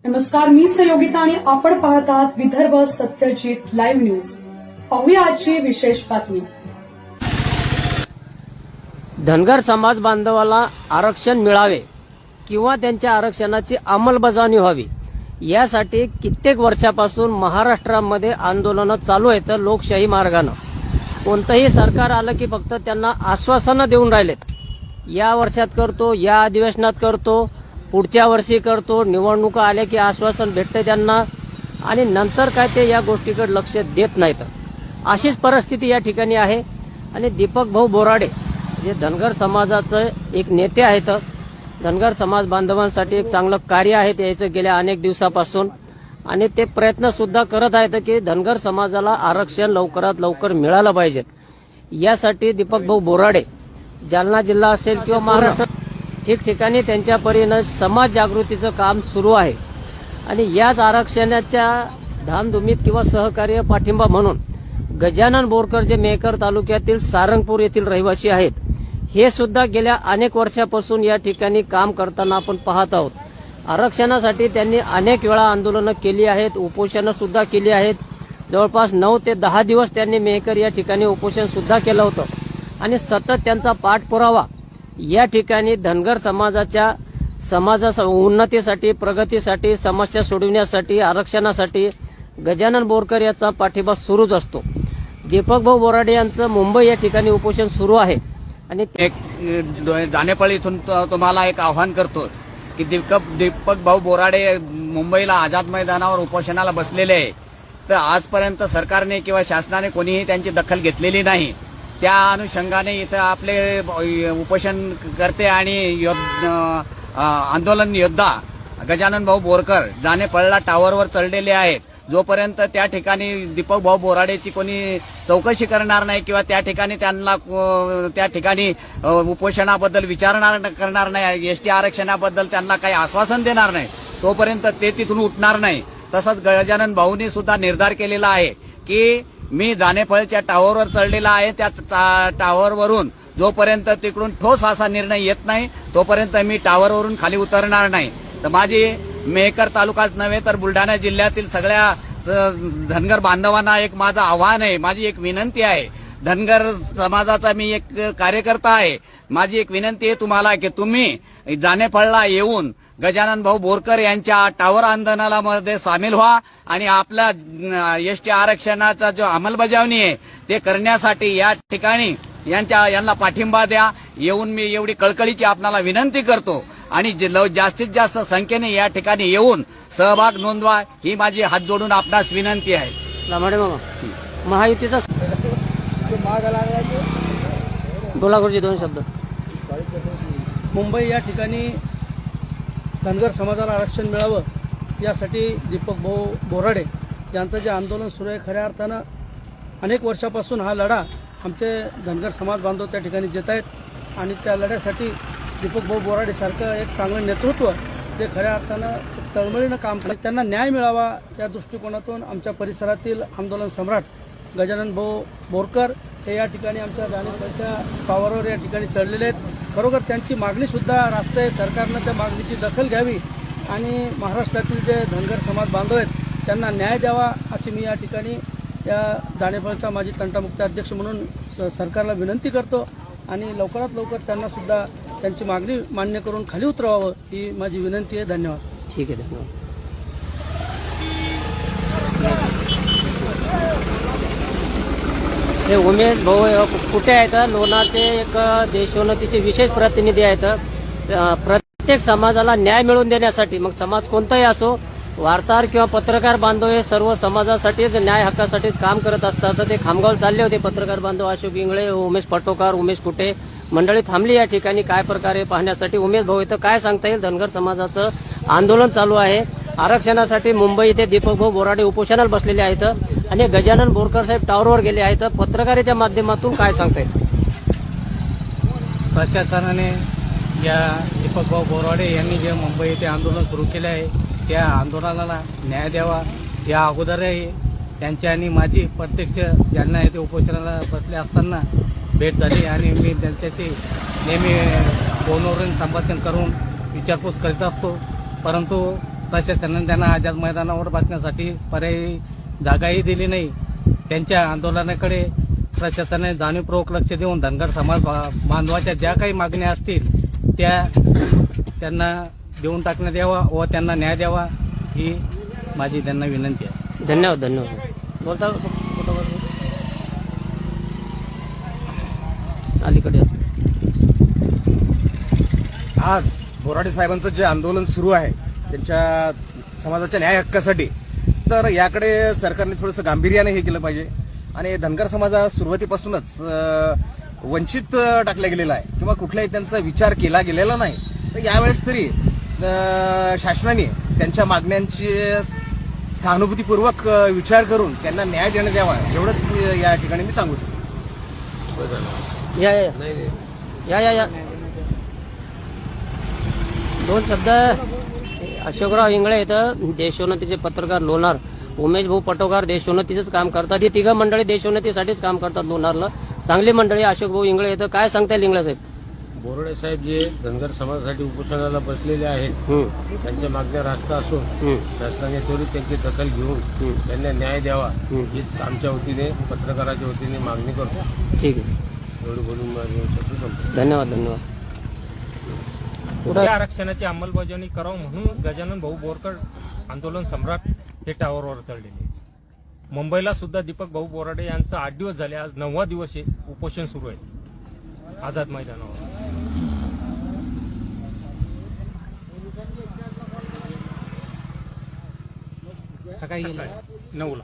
नमस्कार, मी सहयोगिता आणि आपण पाहत आहात विदर्भ सत्यजित लाईव्ह न्यूज। पाहूया आजची विशेष बातमी। धनगर समाज बांधवाला आरक्षण मिळावे किंवा त्यांच्या आरक्षणाची अंमलबजावणी व्हावी यासाठी कित्येक वर्षापासून महाराष्ट्रामध्ये आंदोलनं चालू आहेत। लोकशाही मार्गाने कोणतंही सरकार आलं की फक्त त्यांना आश्वासनं देऊन राहिलेत। या वर्षात करतो, या अधिवेशनात करतो, पुढच्या वर्षी करतो, निवडणुका आल्या की आश्वासन भेटते त्यांना आणि नंतर काय ते या गोष्टीकडे लक्ष देत नाहीत। अशीच परिस्थिती या ठिकाणी आहे आणि दीपक भाऊ बोराडे जे धनगर समाजाचे एक नेते आहेत, धनगर समाज बांधवांसाठी एक चांगलं कार्य आहे त्याचं गेल्या अनेक दिवसापासून आणि ते प्रयत्न सुद्धा करत आहेत की धनगर समाजाला आरक्षण लवकरात लवकर मिळालं पाहिजे। यासाठी दीपक भाऊ बोराडे जालना जिल्हा असेल किंवा महाराष्ट्र ठिकठिकाणी त्यांच्या परीने समाज जागृतीचं काम सुरू आहे आणि याच आरक्षणाच्या धामधुमीत किंवा सहकार्य पाठिंबा म्हणून गजानन बोरकर जे मेहकर तालुक्यातील सारंगपूर येथील रहिवासी आहेत, हे सुद्धा गेल्या अनेक वर्षापासून या ठिकाणी काम करताना आपण पाहत आहोत। आरक्षणासाठी त्यांनी अनेक वेळा आंदोलनं केली आहेत, उपोषणं सुद्धा केली आहेत। जवळपास 9 ते 10 दिवस त्यांनी मेहकर या ठिकाणी उपोषण सुद्धा केलं होतं आणि सतत त्यांचा पाठपुरावा या ठिकाणी धनगर समाजाच्या उन्नतीसाठी, प्रगतीसाठी, समस्या सोडविण्यासाठी, आरक्षणासाठी गजानन बोरकर याचा पाठिंबा सुरूच असतो। दीपक भाऊ बोराडे यांचं मुंबई या ठिकाणी उपोषण सुरू आहे आणि जानेपळ इथून तुम्हाला एक आव्हान करतो की दीपक भाऊ बोराडे मुंबईला आझाद मैदानावर उपोषणाला बसलेले आहे, तर आजपर्यंत सरकारने किंवा शासनाने कोणीही त्यांची दखल घेतलेली नाही। त्या अनुषंगाने इथं आपले उपोषण करते आणि आंदोलन योद्धा गजानन भाऊ बोरकर जानेपळला टावरवर चढलेले आहेत। जोपर्यंत त्या ठिकाणी दीपक भाऊ बोराडेची कोणी चौकशी करणार नाही किंवा त्या ठिकाणी त्यांना त्या ठिकाणी उपोषणाबद्दल करणार नाही, एसटी आरक्षणाबद्दल त्यांना काही आश्वासन देणार नाही, तोपर्यंत ते तिथून उठणार नाही। तसंच गजानन भाऊंनी सुद्धा निर्धार केलेला आहे की मी जानेफळच्या टावरवर चढलेला आहे, त्या टावरवरून जोपर्यंत तिकडून ठोस असा निर्णय येत नाही तोपर्यंत मी टावरवरून खाली उतरणार नाही। तर माझी मेहकर तालुकाच नव्हे तर बुलढाणा जिल्ह्यातील सगळ्या धनगर बांधवांना एक माझं आव्हान आहे, माझी एक विनंती आहे। धनगर समाजाचा मी एक कार्यकर्ता आहे, माझी एक विनंती आहे तुम्हाला की तुम्ही जानेफळला येऊन गजानन भाऊ बोरकर यांच्या टावर आंदोलनामध्ये सामील व्हा आणि आपल्या एसटी आरक्षणाचा जो अंमलबजावणी आहे ते करण्यासाठी या ठिकाणी यांना पाठिंबा द्या। येऊन मी एवढी कळकळीची आपल्याला विनंती करतो आणि जास्तीत जास्त संख्येने या ठिकाणी येऊन सहभाग नोंदवा ही माझी हात जोडून आपणास विनंती आहे। लामाडे मामा महायुतीचा बोला गुरुजी, 2 शब्द। मुंबई या ठिकाणी धनगर समाजाला आरक्षण मिळावं यासाठी दीपक भाऊ बोराडे यांचं जे आंदोलन सुरू आहे, खऱ्या अर्थानं अनेक वर्षापासून हा लढा आमचे धनगर समाज बांधव त्या ठिकाणी देत आहेत आणि त्या लढ्यासाठी दीपक भाऊ बोराडेसारखं एक चांगलं नेतृत्व जे खऱ्या अर्थानं तळमळीनं काम करत, त्यांना न्याय मिळावा या दृष्टिकोनातून आमच्या परिसरातील आंदोलन सम्राट गजानन भाऊ बोरकर हे या ठिकाणी आमच्या जानेपळच्या टावरवर या ठिकाणी चढलेले आहेत। बरोबर त्यांची मागणी सुद्धा रास्त आहे, सरकारनं त्या मागणीची दखल घ्यावी आणि महाराष्ट्रातील जे धनगर समाज बांधव आहेत त्यांना न्याय द्यावा अशी मी या ठिकाणी या जानेपळचा माजी तंटामुक्त अध्यक्ष म्हणून सरकारला विनंती करतो आणि लवकरात लवकर त्यांना सुद्धा त्यांची मागणी मान्य करून खाली उतरवावं ही माझी विनंती आहे। धन्यवाद। ठीक आहे, धन्यवाद। हे उमेश भाऊ कुठे आहेत? लोणारचे एक देशोन्नतीचे विशेष प्रतिनिधी आहेत। प्रत्येक समाजाला न्याय मिळवून देण्यासाठी, मग समाज कोणताही असो, वार्ताहर किंवा पत्रकार बांधव हे सर्व समाजासाठी न्याय हक्कासाठीच काम करत असतात। ते खामगावला चालले होते पत्रकार बांधव अशोक इंगळे, उमेश पटोकार, उमेश कुटे मंडळी थांबली या ठिकाणी काय प्रकारे पाहण्यासाठी। उमेश भाऊ इथं काय सांगता येईल? धनगर समाजाचं आंदोलन चालू आहे, आरक्षणासाठी मुंबई इथे दीपक भाऊ बोराडे उपोषणाला बसलेले आहेत आणि गजानन बोरकर साहेब टावरवर गेले आहेत। पत्रकारितेच्या माध्यमातून काय सांगता येईल? प्रशासनाने या दीपक भाऊ बोराडे यांनी जे मुंबई इथे आंदोलन सुरू केले आहे त्या आंदोलनाला न्याय द्यावा। या अगोदरही त्यांची आणि माझी प्रत्यक्ष जालना येथे उपोषणाला बसले असताना भेट झाली आणि मी त्यांच्याशी नेहमी फोनवरून संभाषण करून विचारपूस करीत असतो, परंतु प्रशासनाने त्यांना आझाद मैदानावर बसण्यासाठी पर्यायी जागाही दिली नाही. त्यांच्या आंदोलनाकडे प्रशासनाने जाणीवपूर्वक लक्ष देऊन धनगर समाज बांधवाच्या ज्या काही मागण्या असतील त्या त्यांना देऊन टाकण्यात यावा व त्यांना न्याय द्यावा ही माझी त्यांना विनंती आहे. धन्यवाद. धन्यवाद. बोलता अलीकडे आज बोराडे साहेबांचं जे आंदोलन सुरू आहे त्यांच्या समाजाच्या न्याय हक्कासाठी, तर याकडे सरकारने थोडंसं गांभीर्याने हे केलं पाहिजे. आणि धनगर समाजा सुरुवातीपासूनच वंचित टाकला गेलेला आहे किंवा कुठलाही त्यांचा विचार केला गेलेला नाही. तर यावेळेस तरी शासनाने त्यांच्या मागण्यांची सहानुभूतीपूर्वक विचार करून त्यांना न्याय देण्यात यावा, एवढंच या ठिकाणी मी सांगू शकतो. या दोन शब्द. अशोकराव इंगळे इथं देशोन्नतीचे पत्रकार लोणार, उमेश भाऊ पटोकार देशोन्नतीचंच काम करतात. ही तिघं मंडळी देशोन्नतीसाठीच काम करतात लोणारला. चांगली मंडळी. अशोक भाऊ इंगळे इथं काय सांगता येईल इंगळे साहेब? बोराडे साहेब जे धनगर समाजासाठी उपोषणाला बसलेले आहेत त्यांच्या मागण्या रास्त असून शासनाने त्वरित त्यांची दखल घेऊन त्यांना न्याय द्यावा हीच आमच्या वतीने पत्रकाराच्या वतीने मागणी करतो. ठीक आहे. एवढं बोलून माझे शब्द संपतो. धन्यवाद. धन्यवाद. या आरक्षणाची अंमलबजावणी करावं म्हणून गजानन भाऊ बोरकर आंदोलन सम्राट हे टावरवर चढलेले. मुंबईला सुद्धा दीपक भाऊ बोराडे यांचा 8 दिवस झाले. आज 9वा दिवस उपोषण सुरू आहे आझाद मैदानावर. सकाळी 9ला.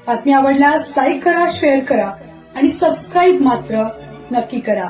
बातमी आवडल्यास लाईक करा, शेअर करा आणि सबस्क्राईब मात्र नक्की करा.